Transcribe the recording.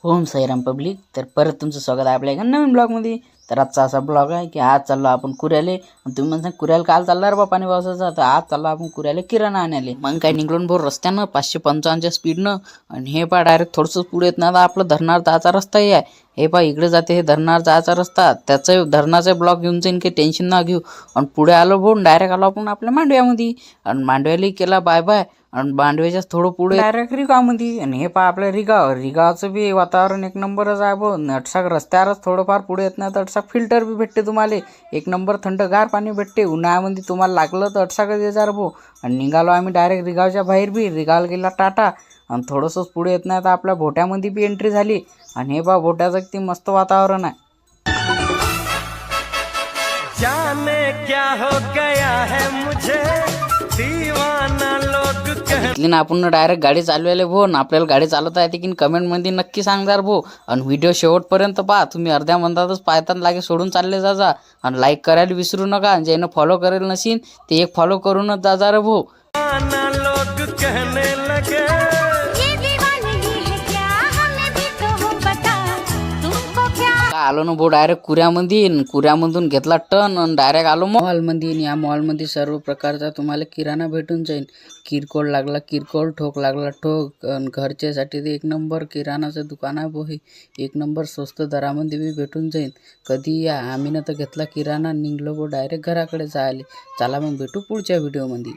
Om Sairam public. तर परत तुमचं स्वागत आहे आपल्या एका नवीन ब्लॉगमध्ये. तर आजचा असा ब्लॉग आहे की आज चाललो आपण कुऱ्याले. तुम्ही म्हणता कुऱ्याला काल चालला रे बा पाणी पावसाचा, तर आज चाललो आपण कुऱ्याले किराणा आणायले. मग काय निघून बोर रस्त्यानं 555च्या स्पीडनं. आणि हे पा डायरेक्ट थोडंसं पुढे येत ना आपलं धरणार जायचा रस्ताही आहे. हे पा इकडे जाते हे धरणार जायचा रस्ता, त्याचं धरणाचा ब्लॉग घेऊन जाईन काही टेन्शन ना घेऊ. आणि पुढे आलो बोन डायरेक्ट आलो आपण आपल्या मांडव्यामध्ये. आणि मांडव्याला केला बाय बाय. आणि मांडव्याच्याच थोडं पुढे डायरेक्ट रिगावमध्ये. आणि हे पहा आपलं रिगावचं बी वातावरण एक नंबरच आहे भो. अटसाक रस्त्यावरच थोडंफार पुढे येत नाही तर अटसाक फिल्टर बी भेटते तुम्हाला. एक नंबर थंडगार पाणी भेटते. उन्हाळ्यामध्ये तुम्हाला लागलं तर अटसाकच येणार भो. आणि निघालो आम्ही डायरेक्ट रिगावच्या बाहेर बी. रिगावला गेला टाटा. आणि थोडंसंच पुढे येत नाही तर आपल्या भोट्यामध्ये बी एंट्री झाली. आणि हे पहा भोट्याचं किती मस्त वातावरण आहे. जाने क्या हो गया है मुझे दीवाना लोग कहते ना. आपण डायरेक्ट गाडी चालवायला भो. आपल्याला गाडी चालवता येते की कमेंटमध्ये नक्की सांगणार भो. आणि व्हिडिओ शेवटपर्यंत पहा. तुम्ही अर्ध्या मंदातच पाहताना लागे सोडून चालले जा. आणि लाईक करायला विसरू नका. ज्यानं फॉलो करेल नशीन ते एक फॉलो करूनच जा रे भो. लोग कहने लगे आलो ना भो डायरेक्ट कुऱ्यामधून घेतला टन आणि डायरेक्ट आलो मॉलमध्ये. या मॉलमध्ये सर्व प्रकारचा तुम्हाला किराणा भेटून जाईल. किरकोळ लागला किरकोळ, ठोक लागला ठोक. घरच्यासाठी ते एक नंबर किराणाचं दुकान आहे भो. हे एक नंबर स्वस्त दरामध्ये बी भेटून जाईल. कधी या. आम्ही ना तर घेतला किराणा, निघलो भो डायरेक्ट घराकडे जायले. चला मग भेटू पुढच्या व्हिडिओमध्ये.